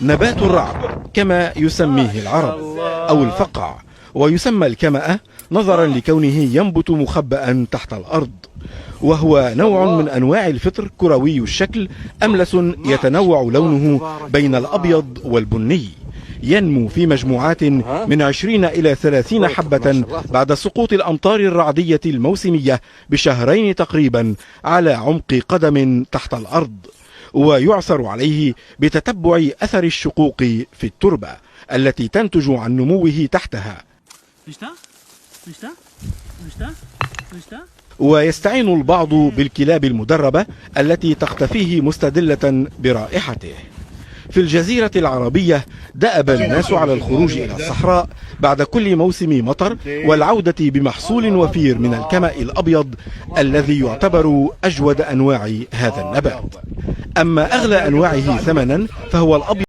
نبات الرعب كما يسميه العرب أو الفقع، ويسمى الكمأة نظرا لكونه ينبت مخبأ تحت الأرض، وهو نوع من أنواع الفطر كروي الشكل أملس يتنوع لونه بين الأبيض والبني، ينمو في مجموعات من 20 إلى 30 حبة بعد سقوط الأمطار الرعدية الموسمية بشهرين تقريبا على عمق قدم تحت الأرض، ويعثر عليه بتتبع أثر الشقوق في التربة التي تنتج عن نموه تحتها. ويستعين البعض بالكلاب المدربة التي تختفيه مستدلة برائحته. في الجزيرة العربية دأب الناس على الخروج إلى الصحراء بعد كل موسم مطر والعودة بمحصول وفير من الكمأ الأبيض الذي يعتبر أجود أنواع هذا النبات. أما أغلى أنواعه ثمنا فهو الأبيض